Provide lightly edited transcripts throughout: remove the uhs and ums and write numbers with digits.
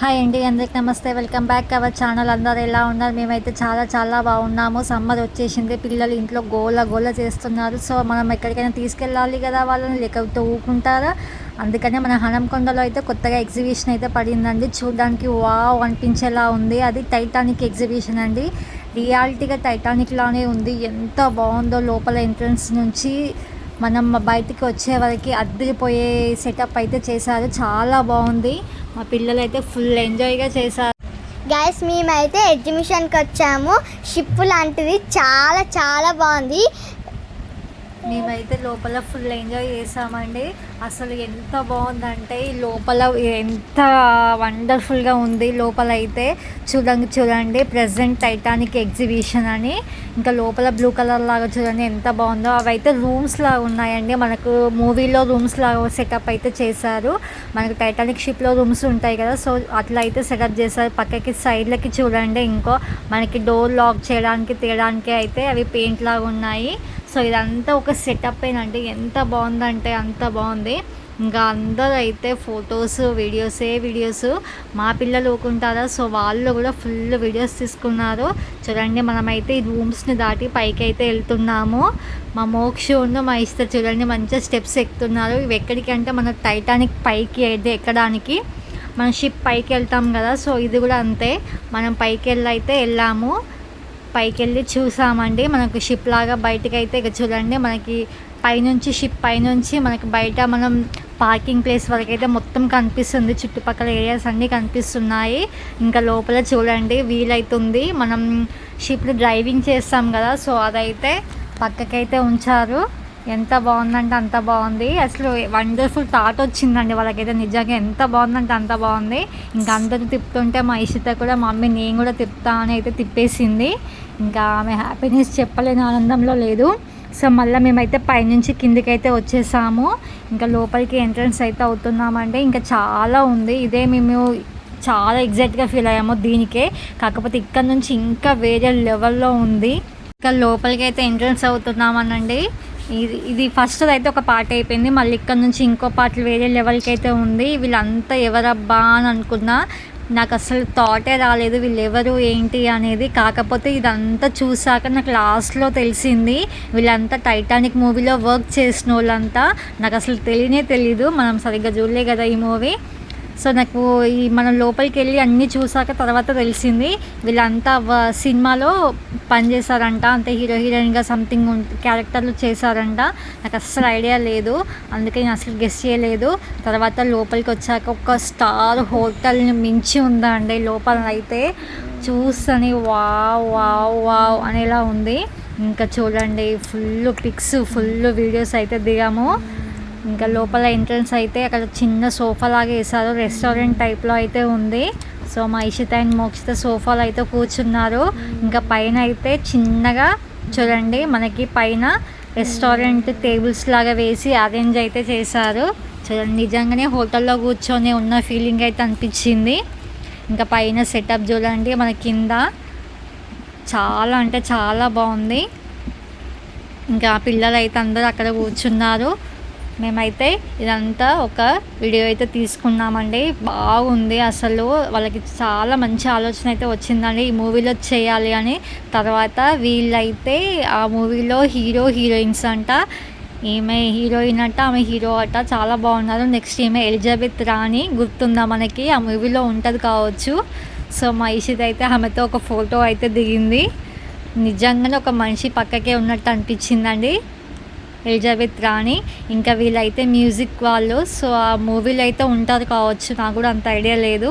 Hi అండి, అందరికి నమస్తే. Welcome back our channel. అందరు ఎలా ఉన్నారు? మేమైతే చాలా చాలా బాగున్నాము. సమ్మర్ వచ్చేసింది, పిల్లలు ఇంట్లో గోల చేస్తున్నారు. సో మనం ఎక్కడికైనా తీసుకెళ్ళాలి కదా వాళ్ళని, లేకపోతే ఊరుకుంటారా? అందుకనే మన హనంకొండలో అయితే కొత్తగా ఎగ్జిబిషన్ అయితే పడిందండి. చూడడానికి వావ్ అనిపించేలా ఉంది. అది టైటానిక్ ఎగ్జిబిషన్ అండి. రియాలిటీగా టైటానిక్ లానే ఉంది. ఎంత బాగుందో లోపల ఎంట్రన్స్ నుంచి మనం బయటికి వచ్చే వరకు అద్దరిపోయే సెటప్ అయితే చేశారు. చాలా బాగుంది. మా పిల్లలు అయితే ఫుల్ ఎంజాయ్గా చేశారు. గైస్, మేమైతే ఎగ్జిబిషన్కి వచ్చాము. షిప్ లాంటిది చాలా చాలా బాగుంది. మేమైతే లోపల ఫుల్ ఎంజాయ్ చేసామండి. అసలు ఎంత బాగుందంటే ఈ లోపల ఎంత వండర్ఫుల్గా ఉంది. లోపల అయితే చూడండి ప్రెజెంట్ టైటానిక్ ఎగ్జిబిషన్ అని. ఇంకా లోపల బ్లూ కలర్ లాగా చూడండి ఎంత బాగుందో. అవైతే రూమ్స్ లాగా ఉన్నాయండి. మనకు మూవీలో రూమ్స్ లాగా సెటప్ అయితే చేశారు. మనకు టైటానిక్ షిప్లో రూమ్స్ ఉంటాయి కదా, సో అట్లా అయితే సెటప్ చేశారు. పక్కకి సైడ్లకి చూడండి ఇంకో మనకి డోర్ లాక్ చేయడానికి తీయడానికి అయితే అవి పెయింట్ లాగా ఉన్నాయి. సో ఇదంతా ఒక సెటప్ ఏనండి. ఎంత బాగుందంటే అంత బాగుంది. ఇంకా అందరూ అయితే ఫొటోస్ వీడియోస్. మా పిల్లలు ఊరుకుంటారా, సో వాళ్ళు కూడా ఫుల్ వీడియోస్ తీసుకున్నారు. చూడండి మనమైతే ఈ రూమ్స్ని దాటి పైకి అయితే వెళ్తున్నాము. మా మోక్ష మా ఇష్ట చూడండి మంచిగా స్టెప్స్ ఎక్కుతున్నారు. ఇవి ఎక్కడికి అంటే మన టైటానిక్ పైకి అయితే ఎక్కడానికి. మన షిప్ పైకి వెళ్తాం కదా, సో ఇది కూడా అంతే. మనం పైకి వెళ్ళాము. పైకి వెళ్ళి చూసామండి. మనకు షిప్ లాగా బయటకు అయితే ఇక చూడండి మనకి పైనుంచి షిప్ పైనుంచి మనకి బయట మనం పార్కింగ్ ప్లేస్ వరకు అయితే మొత్తం కనిపిస్తుంది. చుట్టుపక్కల ఏరియాస్ అన్నీ కనిపిస్తున్నాయి. ఇంకా లోపల చూడండి వీలైతుంది. మనం షిప్ని డ్రైవింగ్ చేస్తాం కదా, సో అదైతే పక్కకైతే ఉంచారు. ఎంత బాగుందంటే అంత బాగుంది. అసలు వండర్ఫుల్ థాట్ వచ్చిందండి వాళ్ళకైతే. నిజంగా ఎంత బాగుందంటే అంత బాగుంది. ఇంకా అందరూ తిప్పుతుంటే మా ఇషిత కూడా మమ్మీ నేను కూడా తిప్పుతా అని అయితే తిప్పేసింది. ఇంకా ఆమె హ్యాపీనెస్ చెప్పలేని ఆనందంలో లేదు. సో మళ్ళీ మేమైతే పైనుంచి కిందికైతే వచ్చేసాము. ఇంకా లోపలికి ఎంట్రన్స్ అయితే అవుతున్నామంటే ఇంకా చాలా ఉంది. ఇదే మేము చాలా ఎగ్జైట్గా ఫీల్ అయ్యాము దీనికే. కాకపోతే ఇక్కడ నుంచి ఇంకా వేరే లెవెల్లో ఉంది. ఇంకా లోపలికి అయితే ఎంట్రన్స్ అవుతున్నామనండి. ఇది ఫస్ట్ అయితే ఒక పార్ట్ అయిపోయింది. మళ్ళీ ఇక్కడ నుంచి ఇంకో పార్ట్ వేరే లెవెల్కి అయితే ఉంది. వీళ్ళంతా ఎవరబ్బా అని అనుకున్నా. నాకు అసలు థాటే రాలేదు వీళ్ళు ఎవరు ఏంటి అనేది. కాకపోతే ఇదంతా చూసాక నాకు లాస్ట్లో తెలిసింది వీళ్ళంతా టైటానిక్ మూవీలో వర్క్ చేసిన వాళ్ళంతా. నాకు అసలు తెలీదు. మనం సరిగ్గా చూడలే కదా ఈ మూవీ. సో నాకు మనం లోపలికి వెళ్ళి అన్నీ చూసాక తర్వాత తెలిసింది వీళ్ళంతా సినిమాలో పనిచేశారంట. అంటే హీరోయిన్గా సంథింగ్ క్యారెక్టర్లు చేశారంట. నాకు అస్సలు ఐడియా లేదు, అందుకే నేను అసలు గెస్ చేయలేదు. తర్వాత లోపలికి వచ్చాక ఒక స్టార్ హోటల్ని మించి ఉందండి లోపల అయితే. చూస్తని వావ్ అనేలా ఉంది. ఇంకా చూడండి ఫుల్ పిక్స్ ఫుల్ వీడియోస్ అయితే దిగాము. ఇంకా లోపల ఎంట్రన్స్ అయితే అక్కడ చిన్న సోఫా లాగా వేసారు. రెస్టారెంట్ టైప్లో అయితే ఉంది. సో మా ఇషిత అండ్ మోక్షిత సోఫాలో అయితే కూర్చున్నారు. ఇంకా పైన అయితే చిన్నగా చూడండి మనకి పైన రెస్టారెంట్ టేబుల్స్ లాగా వేసి అరేంజ్ అయితే చేశారు. చూడండి నిజంగానే హోటల్లో కూర్చొని ఉన్న ఫీలింగ్ అయితే అనిపించింది. ఇంకా పైన సెటప్ చూడండి మన కింద చాలా అంటే చాలా బాగుంది. ఇంకా పిల్లలు అయితే అందరూ అక్కడ కూర్చున్నారు. మేమైతే ఇదంతా ఒక వీడియో అయితే తీసుకున్నామండి. బాగుంది అసలు. వాళ్ళకి చాలా మంచి ఆలోచన అయితే వచ్చిందండి ఈ మూవీలో చేయాలి అని. తర్వాత వీళ్ళైతే ఆ మూవీలో హీరోయిన్స్ అంట. ఈమె హీరోయిన్ అట, ఆమె హీరో అట. చాలా బాగున్నారు. నెక్స్ట్ ఈమె ఎలిజబెత్ రాణి గుర్తుందా మనకి, ఆ మూవీలో ఉంటుంది కావచ్చు. సో మా ఇషిత్ అయితే ఆమెతో ఒక ఫోటో అయితే దిగింది. నిజంగానే ఒక మనిషి పక్కకే ఉన్నట్టు అనిపించిందండి ఎలిజబెత్ రాణి. ఇంకా వీళ్ళైతే మ్యూజిక్ వాళ్ళు. సో ఆ మూవీలో అయితే ఉంటారు కావచ్చు, నాకు కూడా అంత ఐడియా లేదు.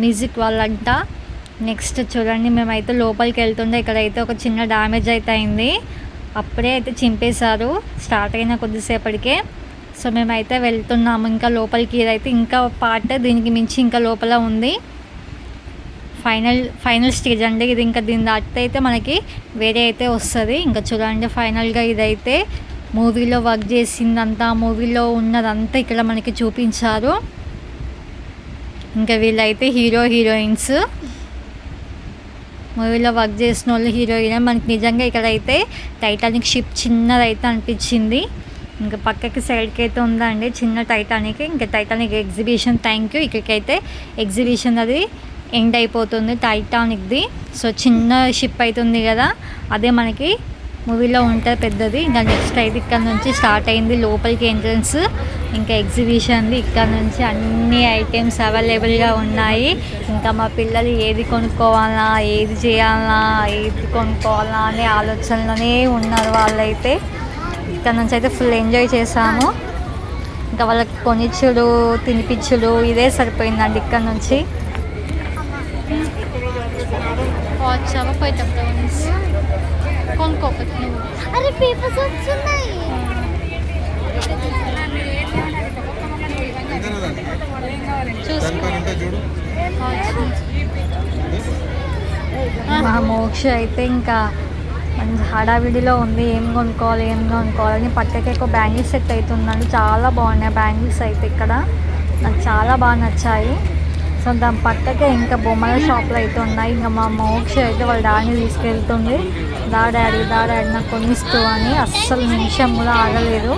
మ్యూజిక్ వాళ్ళంట. నెక్స్ట్ చూడండి మేమైతే లోపలికి వెళ్తుండే ఇక్కడైతే ఒక చిన్న డ్యామేజ్ అయితే అయింది. అప్పుడే అయితే చింపేశారు స్టార్ట్ అయిన కొద్దిసేపటికే. సో మేమైతే వెళ్తున్నాము ఇంకా లోపలికి. ఇదైతే ఇంకా పార్ట్, దీనికి మించి ఇంకా లోపల ఉంది. ఫైనల్ స్టేజ్ అండి ఇది. ఇంకా దీని దాటితే అయితే మనకి వేరే అయితే వస్తుంది. ఇంకా చూడండి ఫైనల్గా ఇదైతే మూవీలో వర్క్ చేసిందంతా, మూవీలో ఉన్నదంతా ఇక్కడ మనకి చూపించారు. ఇంకా వీళ్ళైతే హీరోయిన్స్. మూవీలో వర్క్ చేసిన వాళ్ళు హీరోయిన్. మనకి నిజంగా ఇక్కడైతే టైటానిక్ షిప్ చిన్నదైతే అనిపించింది. ఇంకా పక్కకి సైడ్కి అయితే ఉందండి చిన్న టైటానిక్. ఇంకా టైటానిక్ ఎగ్జిబిషన్ థ్యాంక్ యూ. ఇక్కడికైతే ఎగ్జిబిషన్ అది ఎండ్ అయిపోతుంది టైటానిక్ది. సో చిన్న షిప్ అవుతుంది కదా, అదే మనకి మూవీలో ఉంటుంది పెద్దది. ఇంకా నెక్స్ట్ అయితే ఇక్కడ నుంచి స్టార్ట్ అయింది లోపలికి ఎంట్రన్స్. ఇంకా ఎగ్జిబిషన్ది ఇక్కడ నుంచి అన్ని ఐటమ్స్ అవైలబుల్గా ఉన్నాయి. ఇంకా మా పిల్లలు ఏది కొనుక్కోవాలా, ఏది చేయాలా, ఏది కొనుక్కోవాలా అనే ఆలోచనలోనే ఉన్నారు వాళ్ళైతే. ఇక్కడ నుంచి అయితే ఫుల్ ఎంజాయ్ చేసాము. ఇంకా వాళ్ళకి కొనిచ్చుడు తినిపించుడు ఇదే సరిపోయిందండి ఇక్కడ నుంచి. వచ్చావా పోయేటప్పుడు కొనుక్కోకపోతే నువ్వు. అరే పేపర్స్ వస్తున్నాయి. మా మోక్ష అయితే ఇంకా మంచి హడావిడిలో ఉంది, ఏం కొనుక్కోవాలని. పక్కకి ఎక్కువ బ్యాంగిల్స్ సెట్ అవుతుందండి, చాలా బాగున్నాయి బ్యాంగిల్స్ అయితే ఇక్కడ నాకు చాలా బాగా నచ్చాయి. సో దాని పక్కకే ఇంకా బొమ్మల షాప్లు అయితే ఉన్నాయి. ఇంకా మా మోక్ష అయితే వాళ్ళ డాడీని తీసుకెళ్తుంది. డాడీ నాకు కొనిస్తూ అని అస్సలు నిమిషం కూడా ఆగలేదు.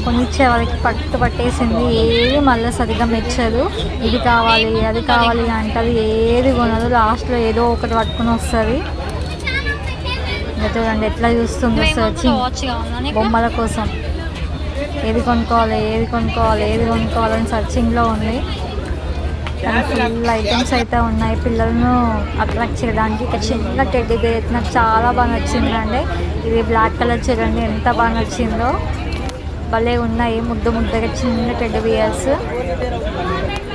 కొనిచ్చే వాళ్ళకి పట్టేసింది. ఏది మళ్ళీ సరిగ్గా మెచ్చదు. ఇది కావాలి అది కావాలి అంటది, ఏది కొనదు. లాస్ట్లో ఏదో ఒకటి పట్టుకుని వస్తుంది. ఇంకా చూడండి ఎట్లా చూస్తుందో సర్చింగ్ బొమ్మల కోసం. ఏది కొనుక్కోవాలని సర్చింగ్లో ఉంది. కానీ ఫుల్ ఐటమ్స్ అయితే ఉన్నాయి పిల్లలను అట్రాక్ట్ చేయడానికి. ఇక చిన్న టెడ్డీ బేర్ నాకు చాలా బాగా నచ్చిందండి. ఇది బ్లాక్ కలర్ చూడండి ఎంత బాగా నచ్చిందో. భలే ఉన్నాయి ముద్దగా చిన్న టెడ్డీ బియర్స్.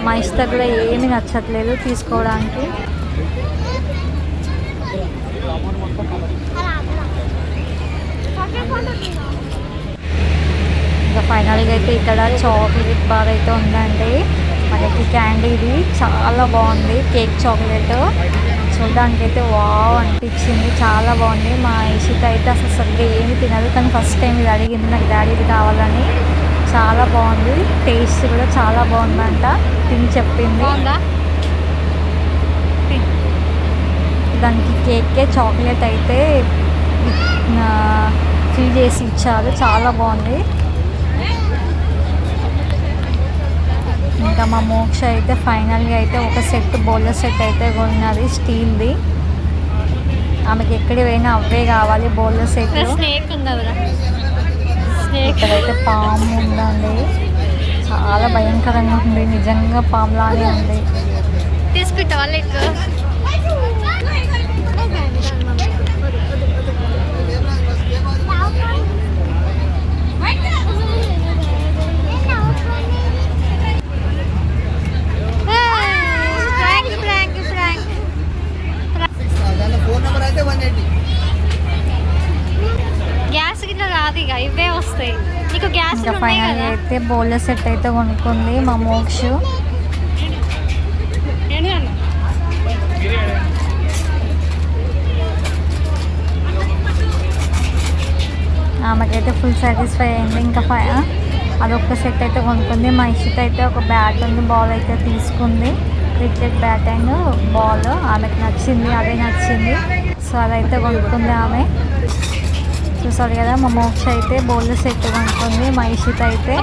మా ఇష్టం కూడా ఏమీ నచ్చట్లేదు తీసుకోవడానికి. ఇంకా ఫైనల్గా అయితే ఇక్కడ చాక్లెట్ బార్ అయితే ఉందండి మనకి. క్యాండీది చాలా బాగుంది, కేక్ చాక్లెట్ చూడడానికి అయితే వావ్ అనిపించింది, చాలా బాగుంది. మా ఇషిత అయితే అసలు సరిగ్గా ఏమి తినదు, కానీ ఫస్ట్ టైం ఇది అడిగింది నాకు డాడీ ఇది కావాలని. చాలా బాగుంది, టేస్ట్ కూడా చాలా బాగుందంట, తిని చెప్పింది. దానికి కేకే చాక్లెట్ అయితే ఫిల్ చేసి ఇచ్చారు, చాలా బాగుంది. ఇంకా మా మోక్ష అయితే ఫైనల్గా అయితే ఒక సెట్ బౌలర్ సెట్ అయితే కొన్నది స్టీల్ది. ఆమెకి ఎక్కడికి పోయినా అవే కావాలి బౌలర్ సెట్. ఇక్కడైతే పాము ఉందండి, చాలా భయంకరంగా ఉంది, నిజంగా పాములానే ఉంది. తీసుకుంటావా లెక్క? గ్యాస్ గిట్లా రాదు, ఇక ఇవే వస్తాయి నీకు గ్యాస్. ఇంకా ఫైనల్ అయితే బౌలర్ సెట్ అయితే కొనుక్కుంది మా మోక్ష. ఆమెకైతే ఫుల్ సాటిస్ఫై అయింది. ఇంకా అదొక సెట్ అయితే కొనుక్కుంది. మా ఇషిత అయితే ఒక బ్యాట్ ఉంది, బాల్ అయితే తీసుకుంది, క్రికెట్ బ్యాట్ అండ్ బాల్. ఆమెకు నచ్చింది, అదే నచ్చింది, సో అదైతే కొనుక్కుంది ఆమె. చూసారు కదా మా మోక్ష అయితే బౌలర్ సెట్ కొనుక్కుంది, మా ఇషిత అయితే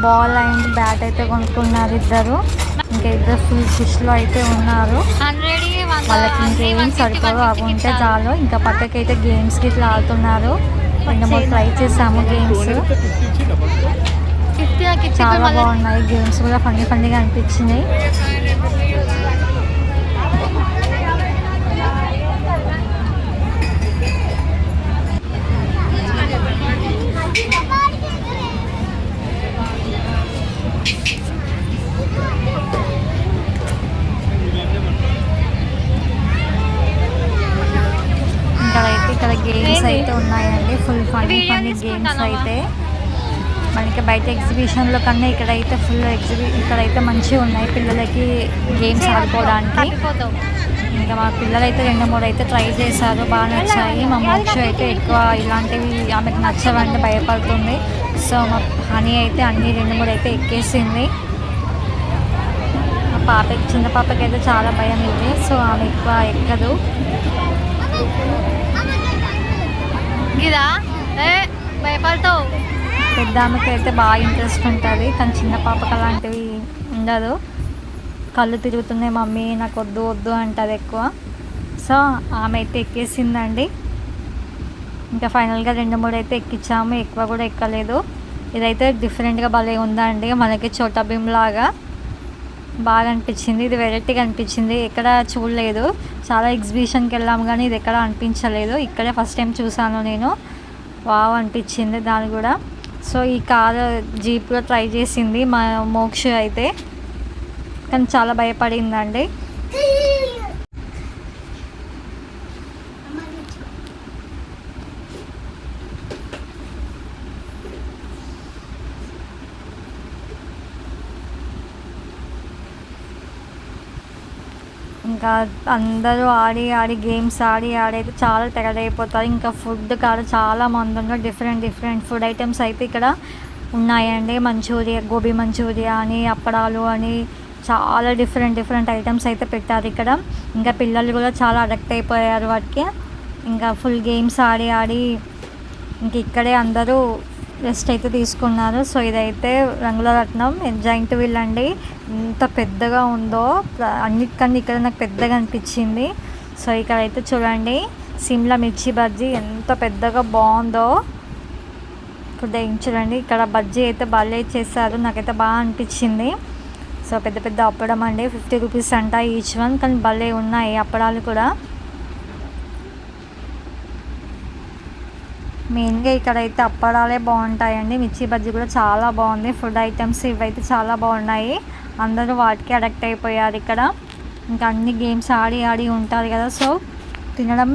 బాల్ అండ్ బ్యాట్ అయితే కొనుక్కున్నారు ఇద్దరు. ఇంకా ఇద్దరు ఫుల్ ఫిష్లో అయితే ఉన్నారు, వాళ్ళకి ఇంకేం సరిపోదు, అవి ఉంటే చాలు. ఇంకా పక్కకి అయితే గేమ్స్కి ఇట్లా ఆడుతున్నారు. ఇంకా మేము ట్రై చేసాము గేమ్స్, చాలా బాగున్నాయి గేమ్స్ కూడా, ఫన్నీగా అనిపించినాయి. ఇక్కడ గేమ్స్ అయితే ఉన్నాయండి, ఫుల్ ఫన్నీ గేమ్స్ అయితే. మనకి బయట ఎగ్జిబిషన్లో కన్నా ఇక్కడైతే ఇక్కడైతే మంచిగా ఉన్నాయి పిల్లలకి గేమ్స్ ఆడుకోవడానికి. ఇంకా మా పిల్లలైతే 2-3 అయితే ట్రై చేశారు, బాగా నచ్చాయి. మా మోక్ష అయితే ఎక్కువ ఇలాంటివి ఆమెకు నచ్చవంటే భయపడుతుంది. సో మా హనీ అయితే అన్ని 2-3 అయితే ఎక్కేసింది. మా చిన్న పాపకి అయితే చాలా భయం ఇది, సో ఆమె ఎక్కువ ఎక్కదు. ఇదా భయపడతావు పెద్ద ఆమెకి అయితే బాగా ఇంట్రెస్ట్ ఉంటుంది, కానీ చిన్న పాపకి అలాంటివి ఉండదు. కళ్ళు తిరుగుతున్నాయి మమ్మీ నాకు వద్దు వద్దు అంటుంది ఎక్కువ. సో ఆమె అయితే ఎక్కేసిందండి. ఇంకా ఫైనల్గా 2-3 అయితే ఎక్కించాము, ఎక్కువ కూడా ఎక్కలేదు. ఇదైతే డిఫరెంట్గా భలే ఉందండి, మనకి చోటా భీమ్ లాగా బాగా అనిపించింది. ఇది వెరైటీగా అనిపించింది, ఎక్కడ చూడలేదు. చాలా ఎగ్జిబిషన్కి వెళ్ళాము కానీ ఇది ఎక్కడ అనిపించలేదు, ఇక్కడే ఫస్ట్ టైం చూసాను నేను. వావ్ అనిపించింది దాని కూడా. సో ఈ కార్ జీప్ కూడా ట్రై చేసింది మా మోక్ష అయితే, కానీ చాలా భయపడిందండి. ఇంకా అందరూ ఆడి గేమ్స్ ఆడైతే చాలా టైర్డ్ అయిపోతారు. ఇంకా ఫుడ్ కాడ చాలా మంది ఉన్నారు, డిఫరెంట్ ఫుడ్ ఐటమ్స్ అయితే ఇక్కడ ఉన్నాయండి. మంచూరియా, గోబీ మంచూరియా అని, అప్పడాలు అని చాలా డిఫరెంట్ ఐటమ్స్ అయితే పెట్టారు ఇక్కడ. ఇంకా పిల్లలు కూడా చాలా అడిక్ట్ అయిపోయారు వాటికి. ఇంకా ఫుల్ గేమ్స్ ఆడి ఇంక ఇక్కడే అందరూ రెస్ట్ అయితే తీసుకున్నారు. సో ఇదైతే రంగుల రత్నం జాయింట్ వీల్ అండి, ఎంత పెద్దగా ఉందో, అన్నిటికన్నా ఇక్కడ నాకు పెద్దగా అనిపించింది. సో ఇక్కడైతే చూడండి సిమ్లా మిర్చి బజ్జీ ఎంత పెద్దగా బాగుందో. ఇప్పుడు చూడండి ఇక్కడ బజ్జీ అయితే భలే చేశారు, నాకైతే బాగా అనిపించింది. సో పెద్ద అప్పడం అండి, 50 రూపీస్ అంట ఈచ్ వన్, కానీ భలే ఉన్నాయి అప్పడాలు కూడా. మెయిన్గా ఇక్కడైతే అప్పడాలే బాగుంటాయండి, మిర్చి బజ్జీ కూడా చాలా బాగుంది. ఫుడ్ ఐటమ్స్ ఇవైతే చాలా బాగున్నాయి, అందరూ వాటికి అడిక్ట్ అయిపోయారు ఇక్కడ. ఇంకా అన్ని గేమ్స్ ఆడి ఉంటారు కదా, సో తినడం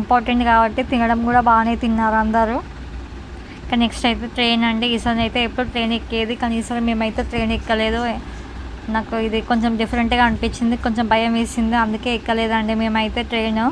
ఇంపార్టెంట్ కాబట్టి తినడం కూడా బాగానే తిన్నారు అందరూ. ఇంకా నెక్స్ట్ అయితే ట్రైన్ అండి. ఈసారి అయితే ఎప్పుడు ట్రైన్ ఎక్కేది, కానీ ఈసారి మేమైతే ట్రైన్ ఎక్కలేదు. నాకు ఇది కొంచెం డిఫరెంట్గా అనిపించింది, కొంచెం భయం వేసింది, అందుకే ఎక్కలేదండి మేమైతే ట్రైన్.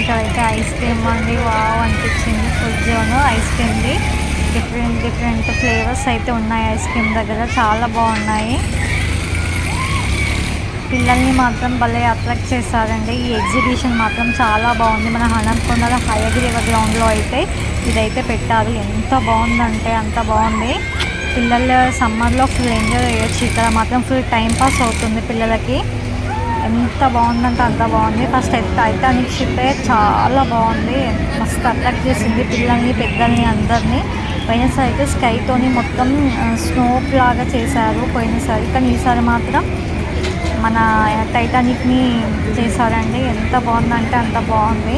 ఇక్కడైతే ఐస్ క్రీమ్ అండి, వావ్ అనిపించింది. ఫుడ్ జోన్ ఐస్ క్రీమ్ది డిఫరెంట్ ఫ్లేవర్స్ అయితే ఉన్నాయి ఐస్ క్రీమ్ దగ్గర, చాలా బాగున్నాయి. పిల్లల్ని మాత్రం భలే అట్రాక్ట్ చేశారండి. ఈ ఎగ్జిబిషన్ మాత్రం చాలా బాగుంది. మన హనంకొండల హయగిరి గ్రౌండ్లో అయితే ఇదైతే పెట్టారు, ఎంత బాగుందంటే అంత బాగుంది. పిల్లలు సమ్మర్లో ఫుల్ ఎంజాయ్ చేయొచ్చు, ఇక్కడ మాత్రం ఫుల్ టైం పాస్ అవుతుంది పిల్లలకి. ఎంత బాగుందంటే అంత బాగుంది. ఫస్ట్ అయితే టైటానిక్ షిప్ చాలా బాగుంది, మస్తు అట్రాక్ట్ చేసింది పిల్లల్ని పెద్దల్ని అందరినీ. పోయినసారి అయితే స్కైతోని మొత్తం స్నోప్ లాగా చేశారు పోయినసారి, కానీ ఈసారి మాత్రం మన టైటానిక్ని చేశారండి. ఎంత బాగుందంటే అంత బాగుంది.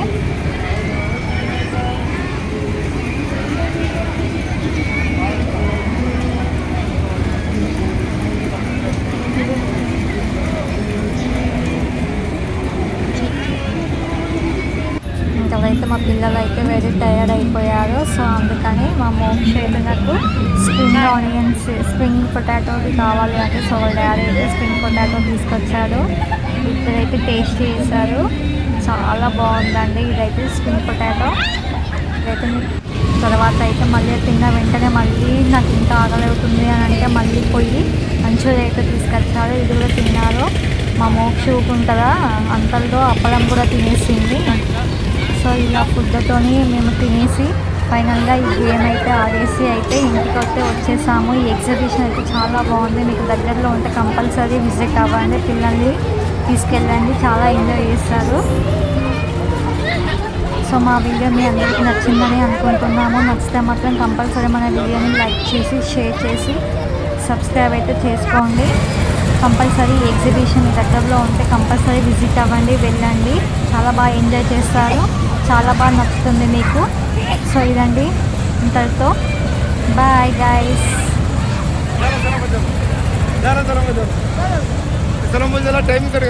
ఇంకవైతే మా పిల్లలు అయితే వెరీ టైర్డ్ అయిపోయారు. సో అందుకని మా మోక్ష అయితే నాకు స్ప్రింగ్ పొటాటోది కావాలి అంటే, సో డాడీ అయితే స్ప్రింగ్ పొటాటో తీసుకొచ్చాడు. ఇప్పుడైతే టేస్ట్ చేశారు, చాలా బాగుందండి. ఇదైతే స్ప్రింగ్ పొటాటో. ఇదైతే తర్వాత అయితే మళ్ళీ తిన్న వెంటనే మళ్ళీ నాకు ఇంకా ఆకలి అవుతుంది అని అంటే మళ్ళీ పోయి మంచూరియా అయితే తీసుకొచ్చారు, ఇది కూడా తిన్నారు. మా మోక్ష ఊపుంటుందా అంతలో అప్పడం కూడా తినేసింది. సో ఇలా ఫుడ్తోని మేము తినేసి ఫైనల్గా ఈ గేమ్ అయితే ఆడేసి అయితే ఇంటికి వచ్చేసాము. ఈ ఎగ్జిబిషన్ అయితే చాలా బాగుంది, మీకు దగ్గరలో ఉంటే కంపల్సరీ విజిట్ అవ్వండి, పిల్లల్ని తీసుకెళ్ళండి, చాలా ఎంజాయ్ చేస్తారు. సో మా వీడియో మీ అందరికీ నచ్చిందని అనుకుంటున్నాము. నచ్చితే మాత్రం కంపల్సరీ మన వీడియోని లైక్ చేసి షేర్ చేసి సబ్స్క్రైబ్ అయితే చేసుకోండి. కంపల్సరీ ఎగ్జిబిషన్ దగ్గరలో ఉంటే కంపల్సరీ విజిట్ అవ్వండి, వెళ్ళండి, చాలా బాగా ఎంజాయ్ చేస్తారు, చాలా బాగా నచ్చుతుంది మీకు. సో ఇదండి ఇంతటితో బాయ్ గైస్. टाइम कर